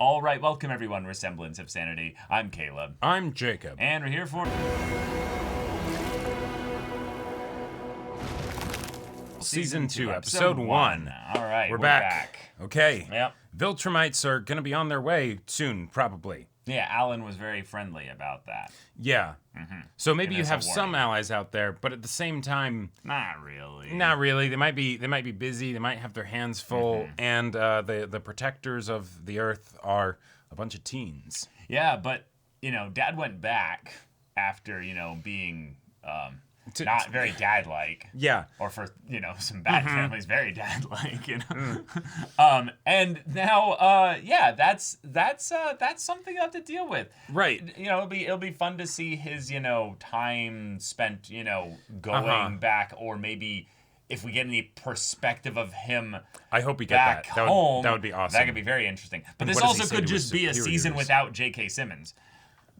All right, welcome everyone. We're Semblance of Sanity. I'm Caleb. I'm Jacob. And we're here for Season 2, Episode 1. All right, We're back. Okay. Yep. Viltrumites are going to be on their way soon, probably. Yeah, Alan was very friendly about that. Yeah. So maybe you us a have some warning. allies out there, but at the same time, Not really. not really. They might be busy. They might have their hands full, and the protectors of the Earth are a bunch of teens. Yeah, but, Dad went back after, being not very dad-like. Yeah. Or for, some bad families, very dad-like, and now, that's something I have to deal with. Right. It'll be fun to see his, time spent, going back, or maybe if we get any perspective of him I hope we get back that. home. That would be awesome. That could be very interesting. But And this what does he also say could to his just be a season superiors? without J.K. Simmons.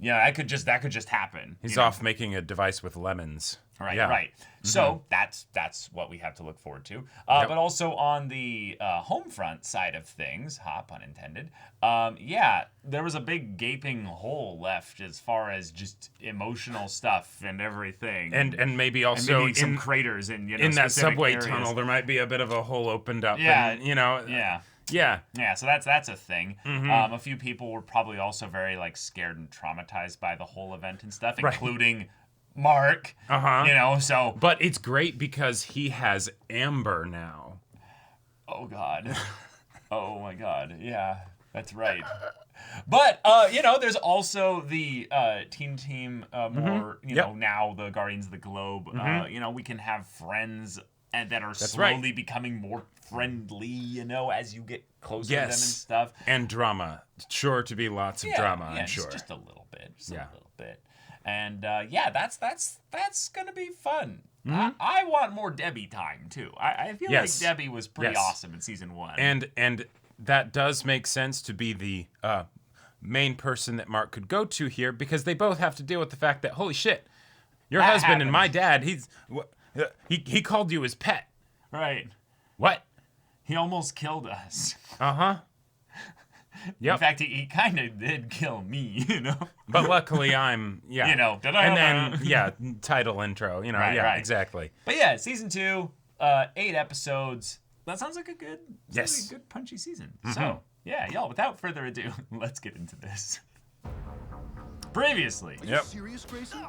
That could just happen. He's off making a device with lemons. Right, Yeah. right. So that's what we have to look forward to. But also on the home front side of things, pun intended, there was a big gaping hole left as far as just emotional stuff and everything. And maybe also maybe some craters in in that specific subway areas. tunnel, there might be a bit of a hole opened up. Yeah, and, Yeah. Yeah. So that's a thing. A few people were probably also very scared and traumatized by the whole event and stuff, Right. including Mark. So But it's great because he has Amber now. oh god. Oh my god. Yeah, that's right. But there's also the team more now the Guardians of the Globe. We can have friends and that are slowly becoming more friendly, as you get closer to them and stuff. And drama. Sure to be lots of drama, I'm sure. Just a little bit. A little bit. And that's gonna be fun. I want more Debbie time too. I feel like Debbie was pretty awesome in season 1. And that does make sense to be the main person that Mark could go to here, because they both have to deal with the fact that, holy shit, your husband and my dad, he called you his pet. Right. What? He almost killed us. Yep. In fact, he kind of did kill me, But luckily I'm, and then, title intro, Right. exactly. But season 2, 8 episodes. That sounds like a good, good punchy season. So, y'all, without further ado, let's get into this. Previously. Yep. Serious, Grayson?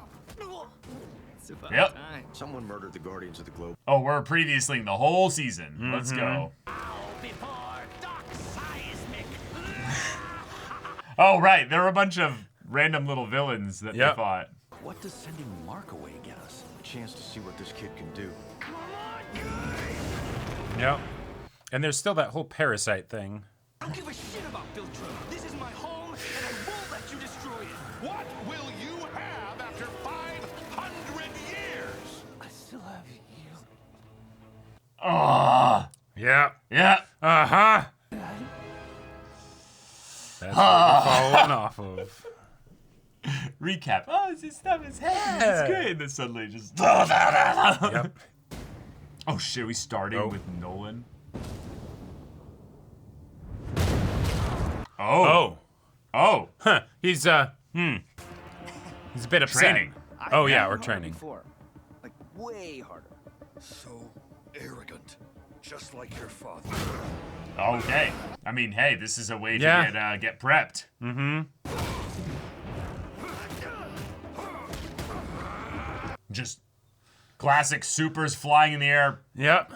It's about Yep. time. Someone murdered the Guardians of the Globe. Oh, we're previously the whole season. Let's go. Oh, right. There were a bunch of random little villains that they fought. What does sending Mark away get us? A chance to see what this kid can do. Yep. And there's still that whole parasite thing. I don't give a shit about Viltrum. This is my home, and I won't let you destroy it. What will you have after 500 years? I still have you. Yeah. Yeah. Uh-huh. That's what we're following off of. Recap. Oh, this stuff is happening. It's great. And then suddenly just... Yep. Oh, shit. Are we starting with Nolan? Oh. Huh. He's a bit upset. Training. Oh, yeah, I've we're been harder training. Before. Like, way harder. So arrogant, just like your father. Okay. I mean, hey, this is a way to get prepped. Just classic supers flying in the air. Yep.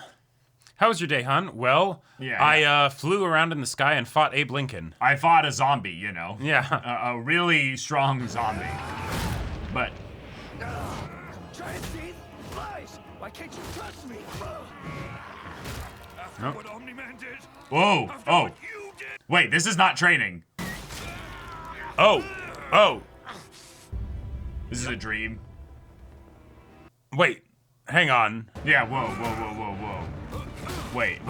How was your day, hon? Well, I flew around in the sky and fought Abe Lincoln. I fought a zombie, Yeah. A really strong zombie. But Giant teeth, lies. Why can't you trust me? After what Omni-Man did, whoa. after Oh. what you did. Wait, this is not training. Oh. This is a dream. Wait. Hang on. Yeah, whoa. Wait.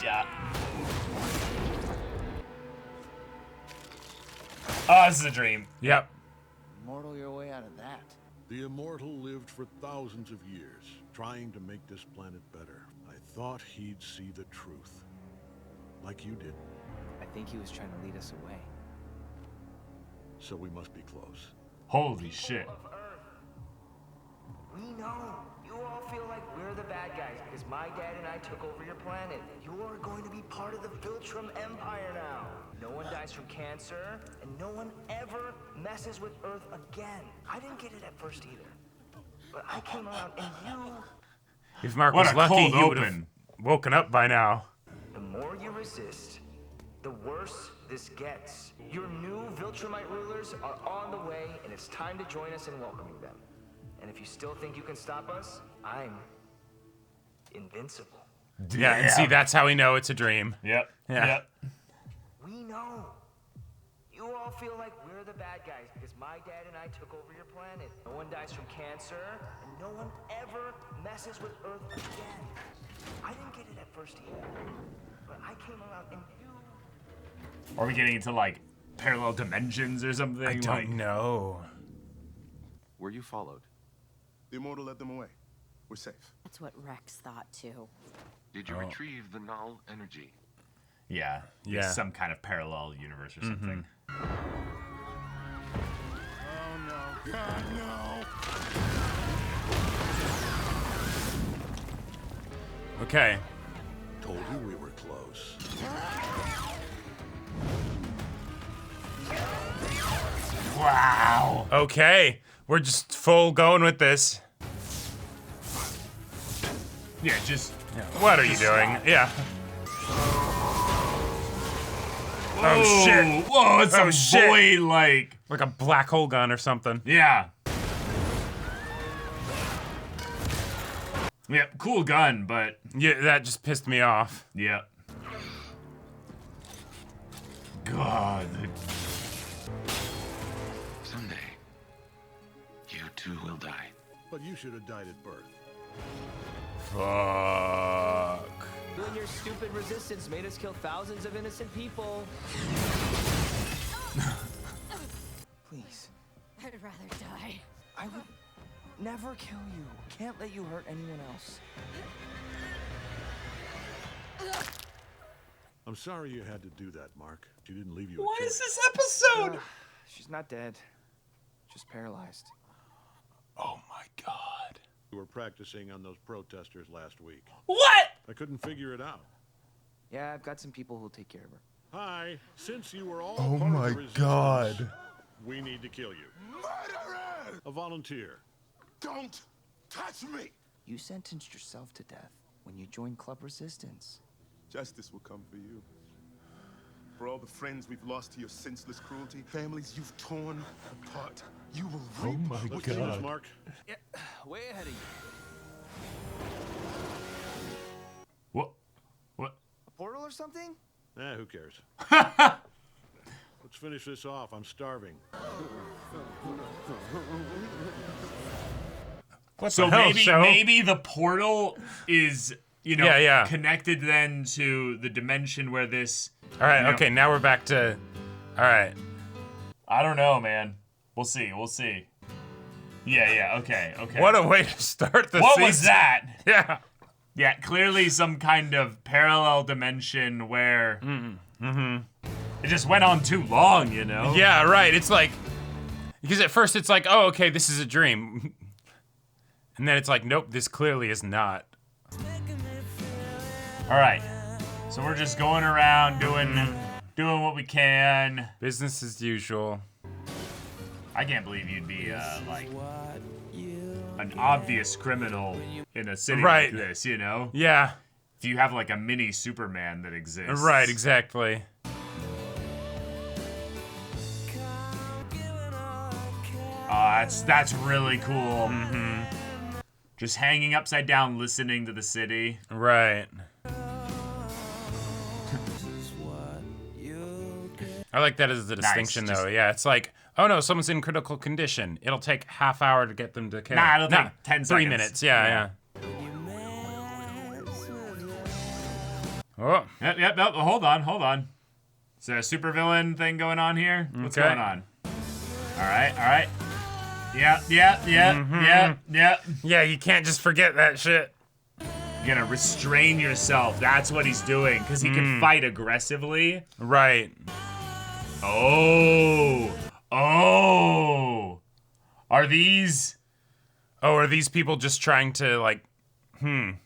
Yeah. Oh, this is a dream. Yep. Mortal your way out of that. The immortal lived for thousands of years, trying to make this planet better. I thought he'd see the truth. Like you did. I think he was trying to lead us away. So we must be close. Holy shit. We know. You all feel like we're the bad guys because my dad and I took over your planet. You're going to be part of the Viltrum Empire now. No one dies from cancer, and no one ever messes with Earth again. I didn't get it at first either. But I came around and you... If Mark What was a lucky, cold he would have open. woken up by now. The more you resist, the worse this gets. Your new Viltrumite rulers are on the way, and it's time to join us in welcoming them. And if you still think you can stop us, I'm invincible. Yeah, and see, that's how we know it's a dream. Yep. Yeah. Yep. We know. You all feel like we're the bad guys because my dad and I took over your planet. No one dies from cancer, and no one ever messes with Earth again. I didn't get it at first either, but I came around and you... Are we getting into like parallel dimensions or something? I don't know. Were you followed? The Immortal led them away. We're safe. That's what Rex thought too. Did you retrieve the null energy? Yeah. Yeah. It's some kind of parallel universe or something. Oh no. God, no. Okay. Told you we were close. Wow. Okay. We're just full going with this. Yeah, just. What are you doing? Yeah. Oh shit. Whoa, it's Oh, a shit. void like. Like a black hole gun or something. Yeah. Yep, cool gun, but. Yeah, that just pissed me off. Yep. God. Someday, you too will die. But you should have died at birth. Fuck. You and your stupid resistance made us kill thousands of innocent people. Please. I'd rather die. I would never kill you. Can't let you hurt anyone else. I'm sorry you had to do that, Mark. She didn't leave you a What choice. is this episode? She's not dead. Just paralyzed. Oh my god. You were practicing on those protesters last week. What? I couldn't figure it out. Yeah, I've got some people who'll take care of her. Hi, since you were all Oh part my of the resistance, God. we need to kill you. Murderer! A volunteer. Don't touch me! You sentenced yourself to death when you joined Club Resistance. Justice will come for you. For all the friends we've lost to your senseless cruelty, families you've torn apart, you will reap what Let's do this, Mark. Yeah, way ahead of you. What? What? A portal or something? Who cares? Let's finish this off. I'm starving. What So the hell, maybe show? maybe the portal is Yeah, yeah. connected then to the dimension where this. All right, you know- okay, now we're back to... All right. I don't know, man. We'll see. We'll see. Yeah. Okay. What a way to start the What season. was that? Yeah. Yeah, clearly some kind of parallel dimension where it just went on too long, you know? Yeah, right. It's like... Because at first it's like, oh, okay, this is a dream. And then it's like, nope, this clearly is not. All right. So we're just going around doing what we can. Business as usual. I can't believe you'd be like an obvious criminal in a city Right. like this, you know? Yeah. If you have like a mini Superman that exists. Right, exactly. That's really cool. Just hanging upside down, listening to the city. Right. I like that as the distinction, just- though. Yeah, it's like, oh no, someone's in critical condition. It'll take half hour to get them to care. Nah, it'll take 10 3 seconds. minutes. Yeah. Oh, Yep. Hold on. Is there a supervillain thing going on here? What's Okay. going on? All right. Yep. yeah. You can't just forget that shit. You're gonna restrain yourself. That's what he's doing, because he can fight aggressively. Right. Oh. Oh. Are these people just trying to, like, No,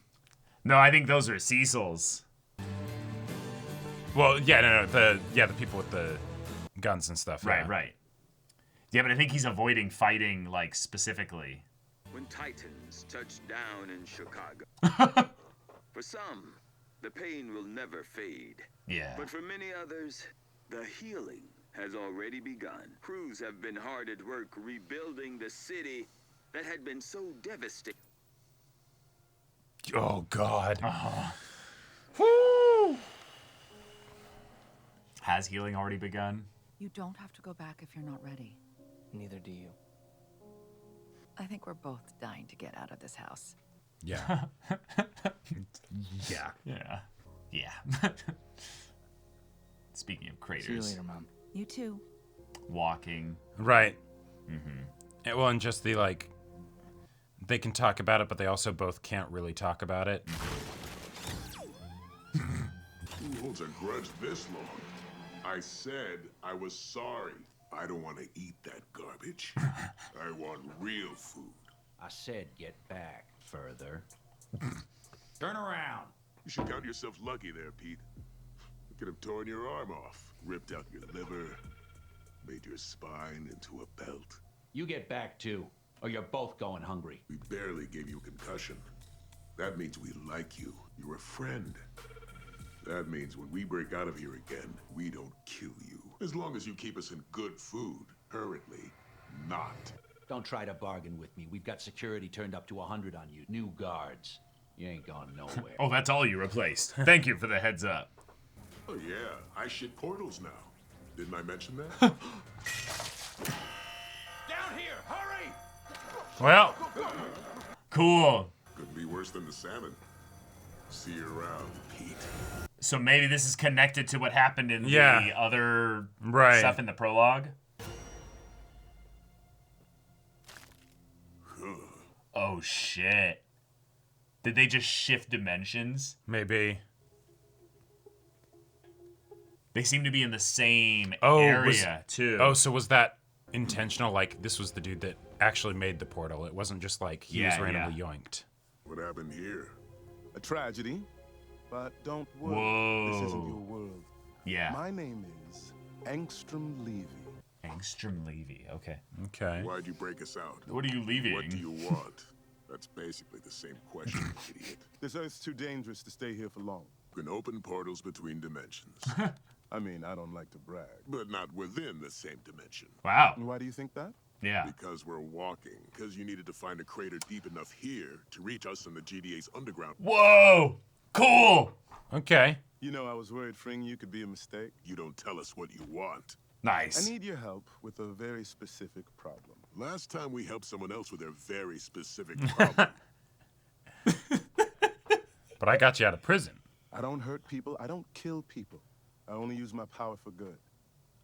I think those are Cecil's. Well, yeah, no, the people with the guns and stuff. Right, yeah. right. Yeah, but I think he's avoiding fighting, like, specifically. When Titans touch down in Chicago. For some, the pain will never fade. Yeah. But for many others, the healing has already begun. Crews have been hard at work rebuilding the city that had been so devastating. Oh, God. Woo! Has healing already begun? You don't have to go back if you're not ready. Neither do you. I think we're both dying to get out of this house. Yeah. Yeah. Yeah. Yeah. Speaking of craters. See you later, Mom. You too. Walking. Right. Well, and just the, like, they can talk about it, but they also both can't really talk about it. Who holds a grudge this long? I said I was sorry. I don't want to eat that garbage. I want real food. I said get back further. Turn around. You should count yourself lucky there, Pete. You could have torn your arm off, ripped out your liver, made your spine into a belt. You get back too, or you're both going hungry. We barely gave you a concussion. That means we like you. You're a friend. That means when we break out of here again, we don't kill you. As long as you keep us in good food. Currently, not. Don't try to bargain with me. We've got security turned up to 100 on you. New guards. You ain't going nowhere. Oh, that's all you replaced. Thank you for the heads up. Oh yeah, I shit portals now. Didn't I mention that? Down here, hurry! Well. Cool. Couldn't be worse than the salmon. See you around, Pete. So maybe this is connected to what happened in the other stuff in the prologue. Oh shit. Did they just shift dimensions? Maybe. They seem to be in the same area too. Oh, so was that intentional? Like, this was the dude that actually made the portal. It wasn't just like he was randomly yoinked. What happened here? A tragedy. But don't worry. Whoa. This isn't your world. Yeah. My name is Angstrom Levy. Angstrom Levy. Okay. Okay. Why'd you break us out? What are you leaving? What do you want? That's basically the same question, idiot. This Earth's too dangerous to stay here for long. You can open portals between dimensions. I mean, I don't like to brag, but not within the same dimension. Wow. And why do you think that? Yeah. Because we're walking. Because you needed to find a crater deep enough here to reach us in the GDA's underground. Whoa! Cool! Okay. You know, I was worried freeing you could be a mistake. You don't tell us what you want. Nice. I need your help with a very specific problem. Last time we helped someone else with their very specific problem. But I got you out of prison. I don't hurt people. I don't kill people. I only use my power for good.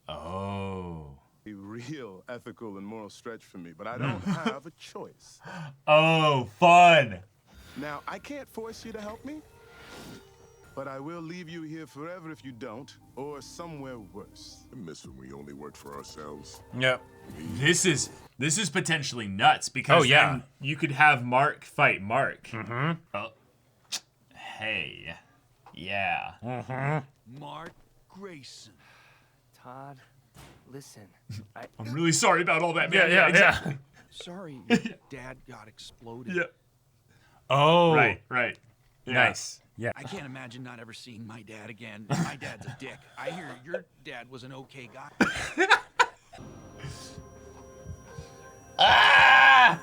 Oh. A real ethical and moral stretch for me, but I don't have a choice. Oh, fun. Now, I can't force you to help me, but I will leave you here forever if you don't, or somewhere worse. I miss when we only worked for ourselves. Yep. This is potentially nuts because then you could have Mark fight Mark. Mm-hmm. Oh. Hey. Yeah. Mm-hmm. Mark Grayson. Todd, listen. I'm really sorry about all that, man. Yeah. Sorry, your dad got exploded. Yeah. Oh. Right. Yeah. Nice. Yeah. I can't imagine not ever seeing my dad again. My dad's a dick. I hear your dad was an okay guy. Ah!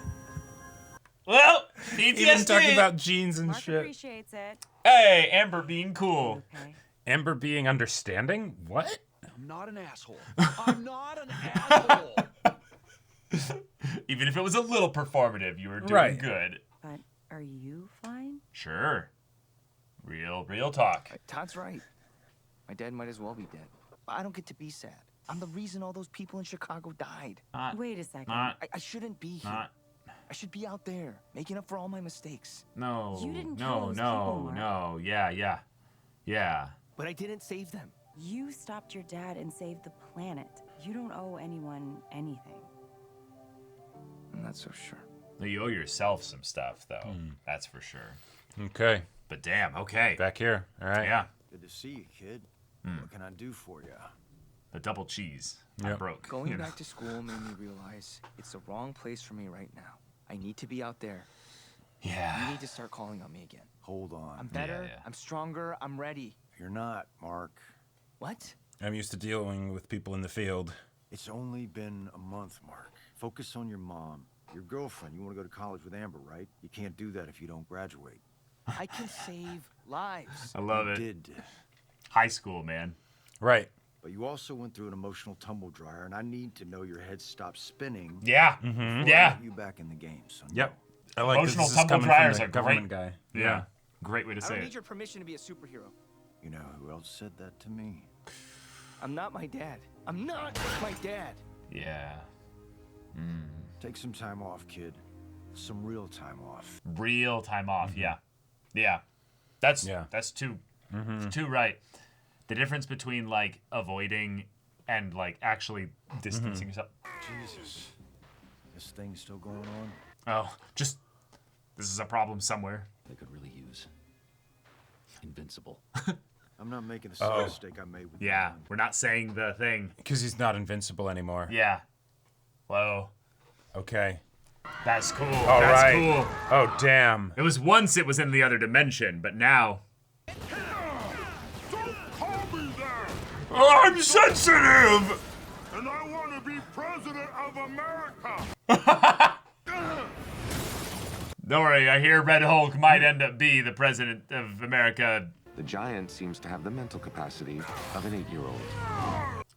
Well, PTSD. Even talking about jeans and Mark shit. appreciates it. Hey, Amber being cool. Okay. Amber being understanding? What? I'm not an asshole. I'm not an asshole. Even if it was a little performative, you were doing good. But are you fine? Sure. Real talk. Todd's right. My dad might as well be dead. I don't get to be sad. I'm the reason all those people in Chicago died. Wait a second. I shouldn't be here. I should be out there, making up for all my mistakes. No. You didn't kill those people, Mark. Yeah. But I didn't save them. You stopped your dad and saved the planet. You don't owe anyone anything. I'm not so sure. You owe yourself some stuff, though. That's for sure. Okay. But damn, okay. Back here. All right. Yeah. Good to see you, kid. What can I do for you? The double cheese. I broke. Going back to school made me realize it's the wrong place for me right now. I need to be out there. Yeah. You need to start calling on me again. Hold on. I'm better. I'm stronger. I'm ready. You're not, Mark. What? I'm used to dealing with people in the field. It's only been a month, Mark. Focus on your mom. Your girlfriend. You want to go to college with Amber, right? You can't do that if you don't graduate. I can save lives. I love You it. did. High school, man. Right. But you also went through an emotional tumble dryer, and I need to know your head stopped spinning. Yeah. before I Yeah. get you back in the game, son. Yep. I like Emotional this is tumble coming dryers from are the government great. guy. Yeah. Great way to I say don't need it. your permission to be a superhero. You know who else said that to me? I'm not my dad. I'm not my dad. Yeah. Take some time off, kid. Some real time off. Real time off. Yeah. Yeah. That's too right. The difference between like avoiding and like actually distancing yourself. Jesus. This thing's still going on? Oh, just this is a problem somewhere. They could really use Invincible. I'm not making the same mistake I made with Yeah, you. we're not saying the thing. Because he's not invincible anymore. Yeah. Whoa. Okay. That's cool. All That's right. cool. Oh, damn. It was once it was in the other dimension, but now. I'm sensitive! And I want to be president of America. Don't worry, I hear Red Hulk might end up be the president of America. The giant seems to have the mental capacity of an 8-year-old.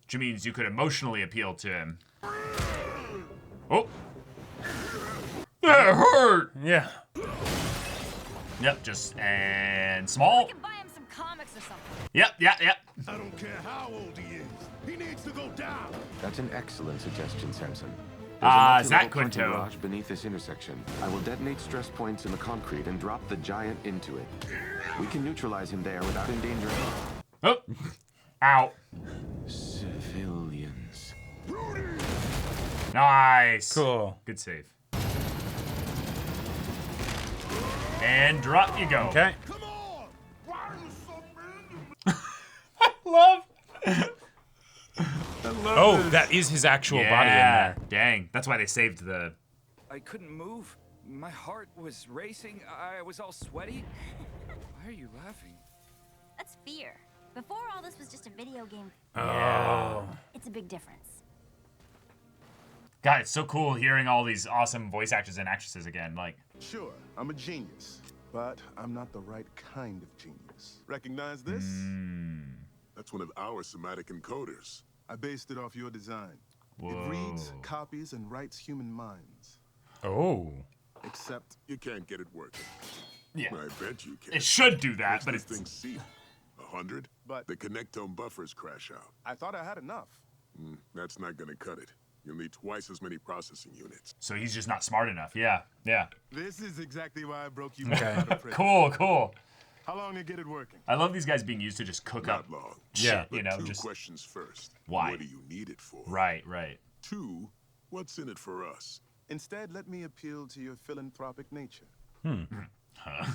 Which means you could emotionally appeal to him. Oh! That hurt! Yeah. Yep, and small. We can buy him some comics or something. Yep. I don't care how old he is. He needs to go down. That's an excellent suggestion, Samson. Zach Zach Quinto. garage beneath this intersection. I will detonate stress points in the concrete and drop the giant into it. We can neutralize him there without endangering Oh! Ow. civilians. Nice. Cool. Good save. And drop you go. Okay. Come on. Why are you so mean to me? Love. Oh, that is his actual body in there. Dang. That's why they saved the. I couldn't move. My heart was racing. I was all sweaty. Why are you laughing? That's fear. Before all this was just a video game. Oh. It's a big difference. God, it's so cool hearing all these awesome voice actors and actresses again. Like, Sure, I'm a genius, but I'm not the right kind of genius. Recognize this? That's one of our somatic encoders. I based it off your design. Whoa. It reads, copies, and writes human minds. Oh. Except You can't get it working. yeah. I bet you can. It should do that, What's but this it's. thing see? 100? But- the connectome buffers crash out. I thought I had enough. That's not gonna cut it. You'll need twice as many processing units. So he's just not smart enough. Yeah. This is exactly why I broke you Okay. out of prison. Cool. How long to get it working? I love these guys being used to just cook up Not long. shit, Yeah. you But know, two just. questions first. Why? What do you need it for? Right. 2, what's in it for us? Instead, let me appeal to your philanthropic nature. Huh?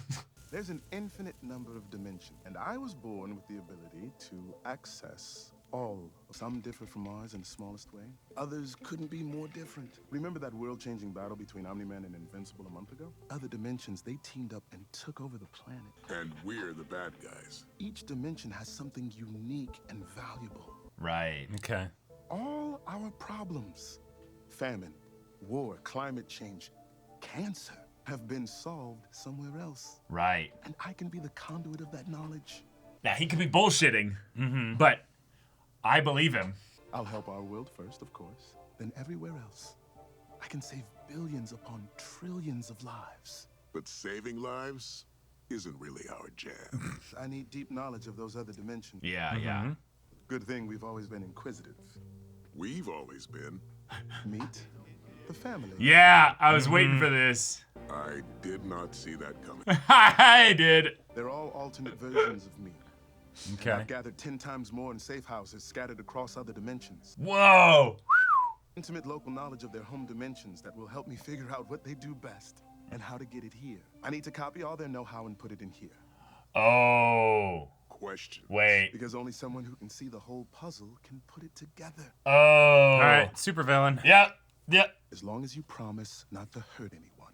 There's an infinite number of dimensions, and I was born with the ability to access all. Some differ from ours in the smallest way. Others couldn't be more different. Remember that world-changing battle between Omni-Man and Invincible a month ago? Other dimensions, they teamed up and took over the planet. And we're the bad guys. Each dimension has something unique and valuable. Right. Okay. All our problems, famine, war, climate change, cancer, have been solved somewhere else. Right. And I can be the conduit of that knowledge. Now, he could be bullshitting, but I believe him. I'll help our world first, of course, then everywhere else. I can save billions upon trillions of lives. But saving lives isn't really our jam. I need deep knowledge of those other dimensions. Yeah. Good thing we've always been inquisitive. We've always been. Meet the family. Yeah, I was waiting for this. I did not see that coming. I did. They're all alternate versions of me. Okay. And I've gathered 10 times more in safe houses scattered across other dimensions. Whoa. Intimate local knowledge of their home dimensions that will help me figure out what they do best and how to get it here. I need to copy all their know-how and put it in here. Oh. Question. Wait. Because only someone who can see the whole puzzle can put it together. Oh. All right, supervillain. Yep. Yep. As long as you promise not to hurt anyone.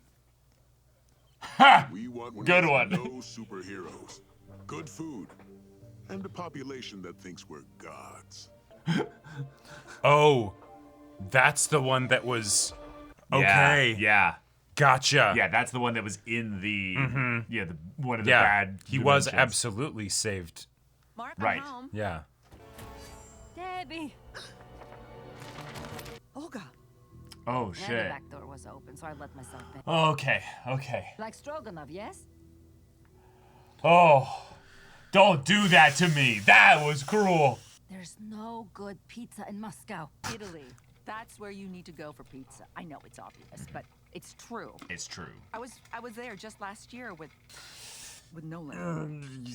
Ha! We want Good one. No superheroes. Good food. And a population that thinks we're gods. Oh, that's the one that was okay. Yeah. Gotcha. Yeah, that's the one that was in the one of the Yeah, bad. he was dimensions. absolutely saved. Mark, Right. I'm home. Yeah. Debbie. Olga. Oh Yeah, the shit. back door was open, so I let myself in. Okay. Okay. Like Stroganoff, yes? Oh, don't do that to me. That was cruel. There's no good pizza in Moscow. Italy. That's where you need to go for pizza. I know it's obvious, but it's true. It's true. I was there just last year with Nolan.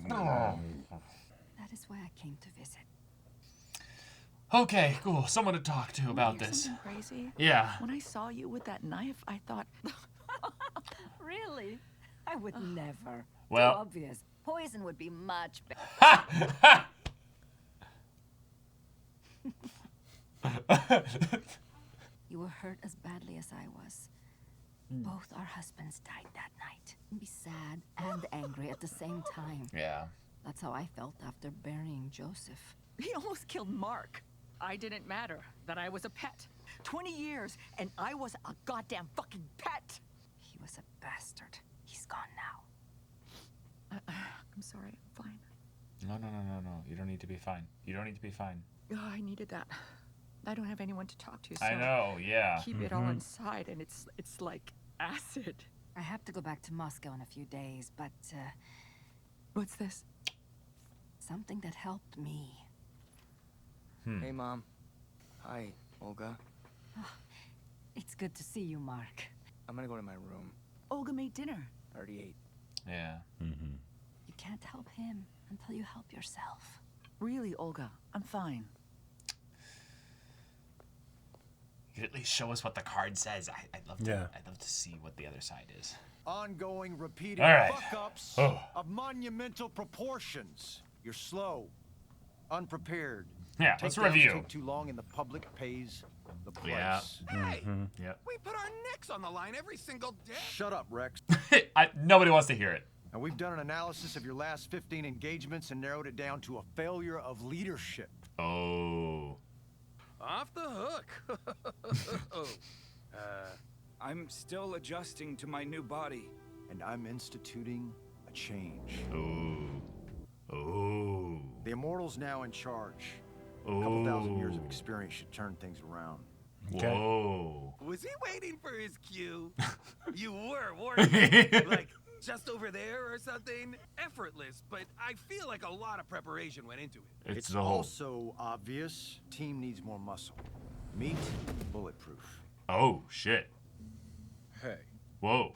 That is why I came to visit. Okay, cool. Someone to talk to about Hear this. something crazy? Yeah. When I saw you with that knife, I thought. Really? I would never. Well- Too obvious. Poison would be much better. You were hurt as badly as I was. Both our husbands died that night. Be sad and angry at the same time. Yeah. That's how I felt after burying Joseph. He almost killed Mark. I didn't matter that I was a pet. 20 years, and I was a goddamn fucking pet. He was a bastard. He's gone now. I'm sorry, I'm fine. No. You don't need to be fine. You don't need to be fine. Oh, I needed that. I don't have anyone to talk to, so I know, yeah. Keep it all inside, and it's like acid. I have to go back to Moscow in a few days, but what's this? Something that helped me. Hey, Mom. Hi, Olga. It's good to see you, Mark. I'm gonna go to my room. Olga made dinner. I already ate. Yeah. You can't help him until you help yourself. Really, Olga, I'm fine. You could at least show us what the card says. I'd love to. Yeah. I'd love to see what the other side is. Ongoing repeated All right. fuck-ups Oh. of monumental proportions. You're slow, unprepared. Yeah, let's Takedowns review. Take too long, and the public pays the price. Yeah. Hey, Yep. we put our necks on the line every single day. Shut up, Rex. Nobody wants to hear it. And we've done an analysis of your last 15 engagements and narrowed it down to a failure of leadership. Oh. Off the hook. Oh. I'm still adjusting to my new body. And I'm instituting a change. Oh. The Immortal's now in charge. A Oh. couple thousand years of experience should turn things around. Whoa. Was he waiting for his cue? You were, weren't you? Like, just over there or something? Effortless, but I feel like a lot of preparation went into it. It's the whole. Also obvious, team needs more muscle. Meat, bulletproof. Oh shit. Hey. Whoa.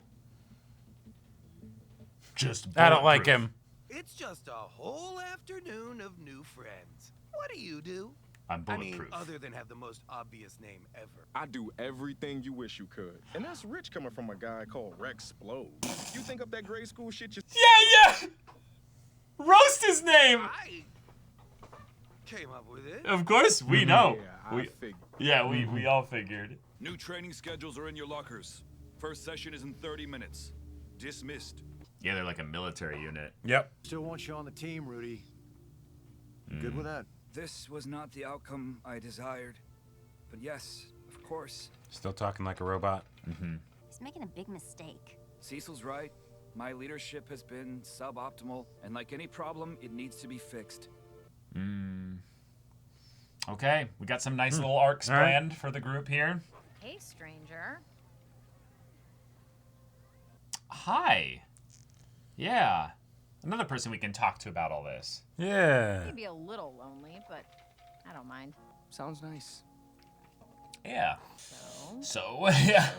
Just. I don't like bulletproof. him. It's just a whole afternoon of new friends. What do? I'm I mean, bulletproof. other than have the most obvious name ever. I do everything you wish you could. And that's rich coming from a guy called Rex Splode. You think up that grade school shit you... Yeah! Roast his name! I came up with it. Of course, we know. Yeah, I we all figured. New training schedules are in your lockers. First session is in 30 minutes. Dismissed. Yeah, they're like a military unit. Yep. Still want you on the team, Rudy. Good with that? This was not the outcome I desired. But yes, of course. Still talking like a robot. He's making a big mistake. Cecil's right. My leadership has been suboptimal, and like any problem, it needs to be fixed. Okay, we got some nice little arcs All right. planned for the group here. Hey, stranger. Hi. Yeah. Another person we can talk to about all this. Yeah. Maybe a little lonely, but I don't mind. Sounds nice. Yeah. So yeah.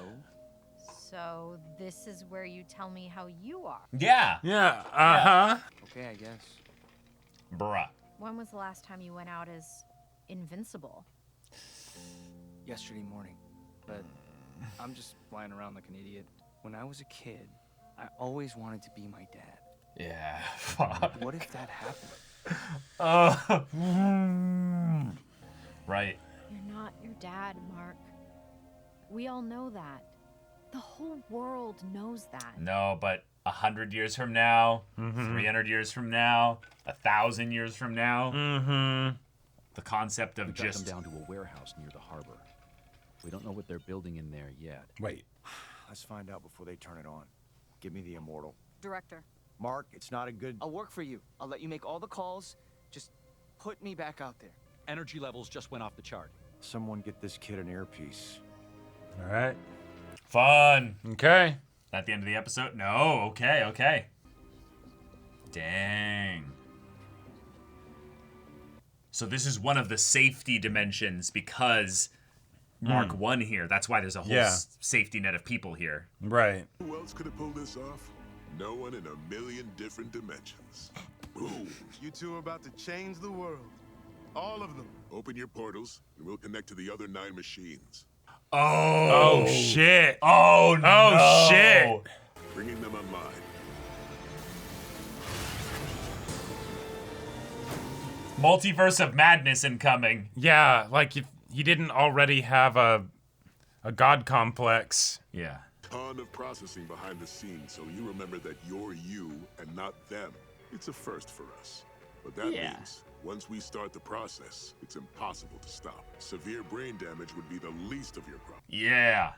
So this is where you tell me how you are. Yeah. Yeah. Uh-huh. Okay, I guess. Bruh. When was the last time you went out as Invincible? Yesterday morning. But I'm just flying around like an idiot. When I was a kid, I always wanted to be my dad. Yeah. Fuck. What if that happened? Right. You're not your dad, Mark. We all know that. The whole world knows that. No, but 100 years from now, 300 years from now, 1,000 years from now, the concept of We just them down to a warehouse near the harbor. We don't know what they're building in there yet. Wait. Let's find out before they turn it on. Give me the immortal. Director. Mark, it's not a good... I'll work for you. I'll let you make all the calls. Just put me back out there. Energy levels just went off the chart. Someone get this kid an earpiece. All right. fun. Okay. At the end of the episode? No. Okay. Okay. Dang. So this is one of the safety dimensions because Mark won here. That's why there's a whole safety net of people here. Right. Who else could have pulled this off? No one in a million different dimensions. Boom. You two are about to change the world. All of them. Open your portals, and we'll connect to the other 9 machines. Oh shit. Oh no. Oh shit. Bringing them online. Multiverse of madness incoming. Yeah, like if he didn't already have a god complex. Yeah. Ton of processing behind the scenes, so you remember that you're you and not them. It's a first for us. But that means once we start the process, it's impossible to stop. Severe brain damage would be the least of your problems. Yeah.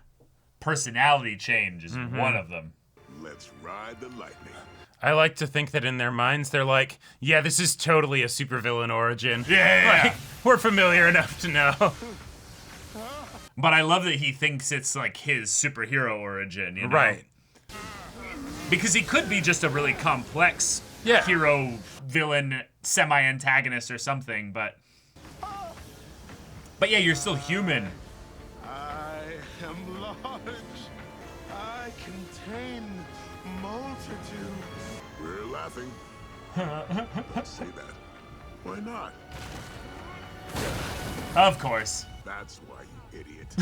Personality change is one of them. Let's ride the lightning. I like to think that in their minds, they're like, yeah, this is totally a supervillain origin. Yeah. Like, we're familiar enough to know. But I love that he thinks it's like his superhero origin, you know? Right. Because he could be just a really complex hero, villain, semi-antagonist or something, but yeah, you're still human. I am large. I contain multitude. We're laughing. Let's say that. Why not? Of course. That's why, you idiot.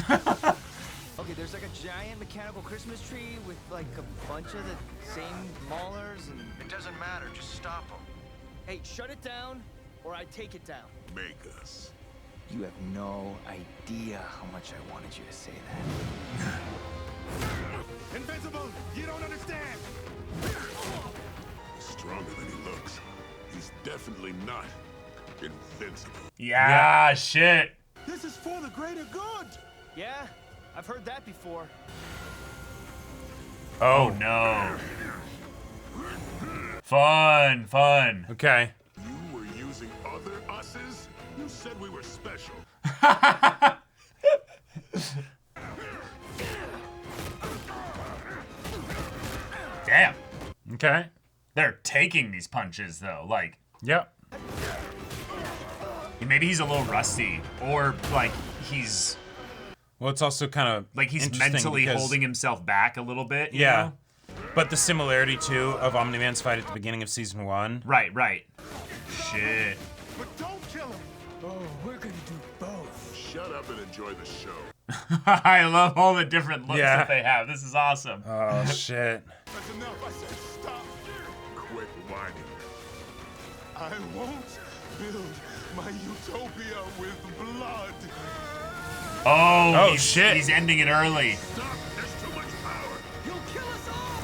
Okay, there's like a giant mechanical Christmas tree with like a bunch of the same maulers and... It doesn't matter, just stop them. Hey, shut it down or I take it down. Make us. You have no idea how much I wanted you to say that. Invincible, you don't understand. He's stronger than he looks. He's definitely not invincible. Yeah, shit. This is for the greater good. Yeah, I've heard that before. Oh no. Fun, fun. Okay. You were using other us's? You said we were special. Damn. Okay. They're taking these punches though, like. Yep. Maybe he's a little rusty, or like he's. Well, it's also kind of like he's mentally holding himself back a little bit. You know? But the similarity too of Omni-Man's fight at the beginning of season 1. Right, right. Shit. But don't kill him. Oh, we're gonna do both. Shut up and enjoy the show. I love all the different looks that they have. This is awesome. Oh shit. That's enough. I said stop. Quit whining. I won't build my utopia with blood. Oh, shit. He's ending it early. Stop. There's too much power. You'll kill us all.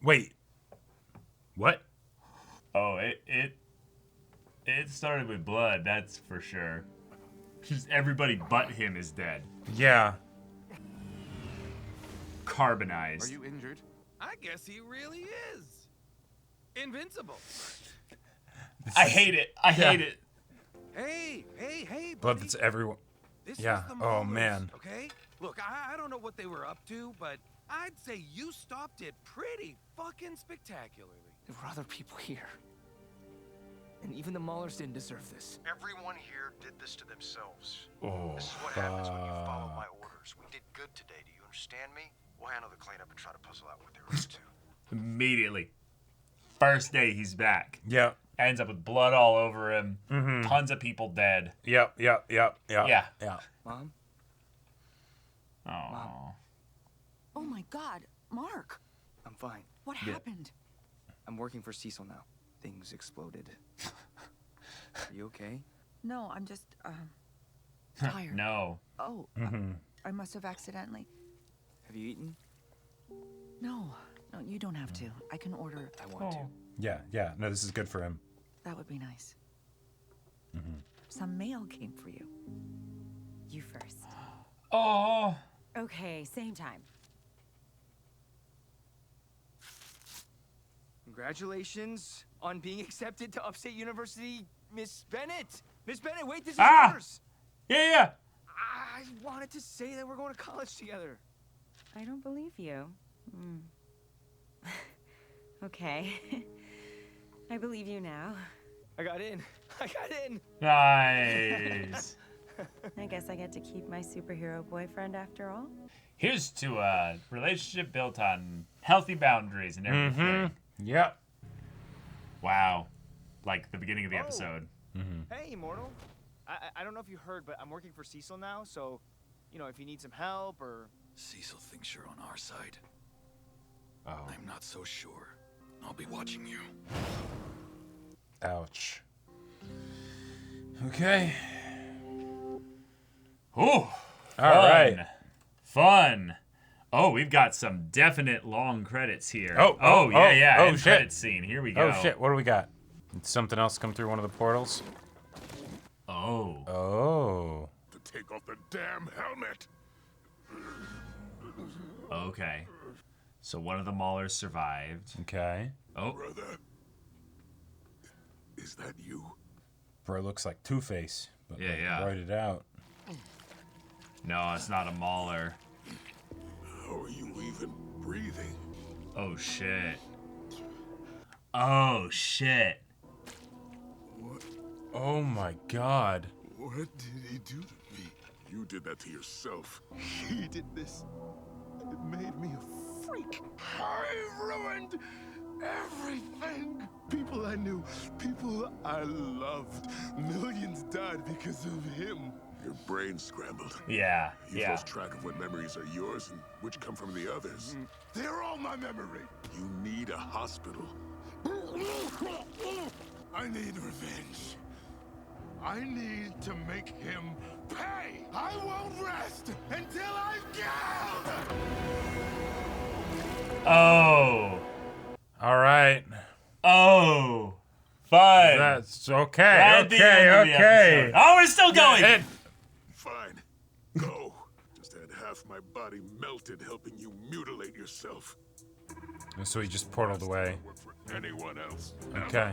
Wait. What? Oh, it started with blood, that's for sure. Just everybody but him is dead. Yeah. Carbonized. Are you injured? I guess he really is. Invincible. I hate it. I hate it. Hey, buddy. But it's everyone. This Yeah. was the Oh Maulers, man. Okay? Look, I don't know what they were up to, but I'd say you stopped it pretty fucking spectacularly. There were other people here. And even the Maulers didn't deserve this. Everyone here did this to themselves. Oh, This is what happens when you follow my orders. We did good today. Do you understand me? We'll handle the cleanup and try to puzzle out what there is to. Immediately. First day he's back. Yep. Ends up with blood all over him. Mhm. Tons of people dead. Yep. Yeah. Mom? Oh. Oh my God, Mark. I'm fine. What happened? I'm working for Cecil now. Things exploded. Are you okay? No, I'm just, tired. No. Oh, Mm-hmm. I must have accidentally. Have you eaten? No, you don't have to. I can order. I want to. Yeah. No, this is good for him. That would be nice. Mm-hmm. Some mail came for you. You first. Oh. Okay, same time. Congratulations on being accepted to Upstate University, Miss Bennett. Miss Bennett, wait, this is Ah! yours. Yeah. I wanted to say that we're going to college together. I don't believe you. Okay. I believe you now. I got in. Nice. I guess I get to keep my superhero boyfriend after all. Here's to a relationship built on healthy boundaries and everything. Mm-hmm. Yep. Wow. Like the beginning of the episode. Mm-hmm. Hey, Immortal. I don't know if you heard, but I'm working for Cecil now, so, you know, if you need some help or... Cecil thinks you're on our side. Oh. I'm not so sure. I'll be watching you. Ouch. Okay. Ooh. All right. Fun. Oh, we've got some definite long credits here. Oh, yeah. Oh, End shit. credit scene. Here we go. Oh, shit. What do we got? Did something else come through one of the portals? Oh. To take off the damn helmet. Okay. So one of the Maulers survived. Okay. Oh. Brother. Is that you? Bro looks like Two-Face. But Yeah. Write it out. No, it's not a Mauler. How are you even breathing? Oh, shit. Oh, shit. What? Oh, my God. What did he do to me? You did that to yourself. He did this. It made me a freak. I ruined everything. People I knew, people I loved. Millions died because of him. Your brain scrambled. Yeah. You've lost track of what memories are yours and which come from the others. They're all my memory. You need a hospital. I need revenge. I need to make him pay. I won't rest until I've killed. Oh. All right. Oh. Fine. That's okay. Right at the end of the episode. Oh, we're still going. Fine. Go. Just had half my body melted helping you mutilate yourself. So he just portaled away. Work for anyone else. Okay.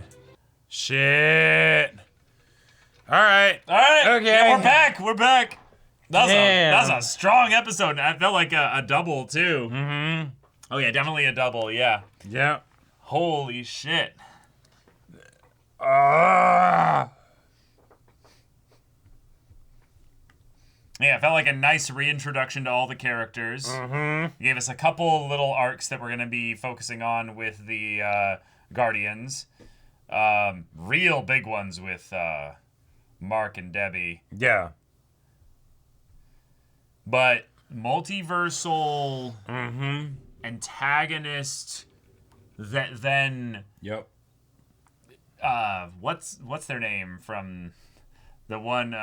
Shit. All right. Okay. Yeah, we're back. Damn. That's a strong episode. I felt like a double too. Mm-hmm. Oh yeah, definitely a double. Yeah. Yeah. Holy shit. Ah. Yeah, it felt like a nice reintroduction to all the characters. Mm-hmm. Gave us a couple little arcs that we're going to be focusing on with the Guardians. Real big ones with Mark and Debbie. Yeah. But multiversal antagonist that then... Yep. What's their name from the one...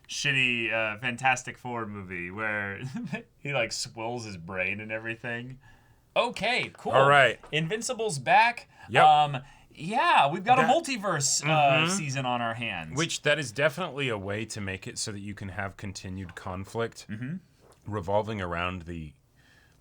shitty Fantastic Four movie where he like swills his brain and everything. Okay, cool. All right. Invincible's back. Yep. Yeah, we've got a multiverse season on our hands. Which that is definitely a way to make it so that you can have continued conflict revolving around the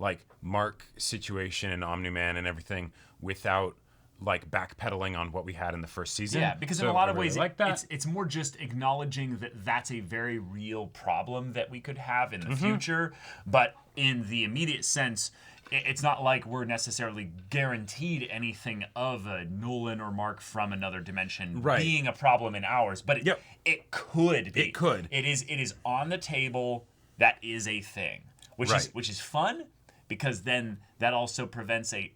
like Mark situation and Omni-Man and everything without like backpedaling on what we had in the first season. Yeah, because in So a lot I of really ways, like that. it's more just acknowledging that that's a very real problem that we could have in the future. But in the immediate sense, it's not like we're necessarily guaranteed anything of a Nolan or Mark from another dimension being a problem in ours, but it could be. It could. It is on the table. That is a thing, which is fun, because then that also presents a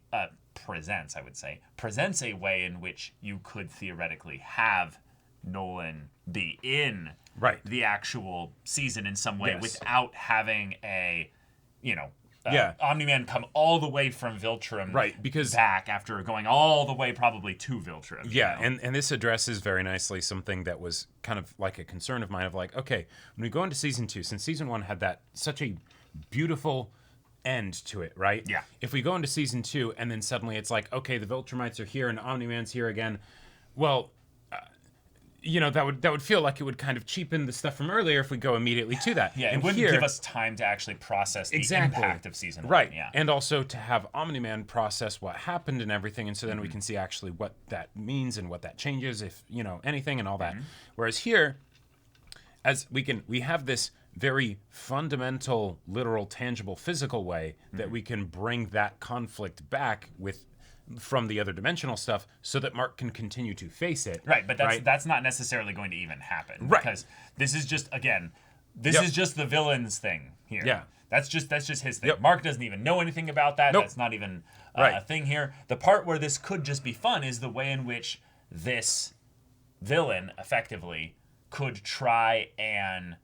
way in which you could theoretically have Nolan be in the actual season in some way without having a, Omni-Man come all the way from Viltrum because back after going all the way probably to Viltrum. Yeah, and this addresses very nicely something that was kind of like a concern of mine of like, okay, when we go into season 2, since season 1 had that such a beautiful end to it, right? Yeah. If we go into season 2 and then suddenly it's like, okay, the Viltrumites are here and Omni-Man's here again, well, that would feel like it would kind of cheapen the stuff from earlier if we go immediately to that. Yeah, and it wouldn't give us time to actually process the impact of season 1. Right, Yeah. and also to have Omni-Man process what happened and everything, and so then we can see actually what that means and what that changes, if, anything and all that. Whereas here, as we have this very fundamental, literal, tangible, physical way that we can bring that conflict back from the other dimensional stuff so that Mark can continue to face it. Right, but that's not necessarily going to even happen. Right. Because this is just, again, is just the villain's thing here. Yeah. That's just his thing. Mark doesn't even know anything about that. That's not even a thing here. The part where this could just be fun is the way in which this villain, effectively, could try and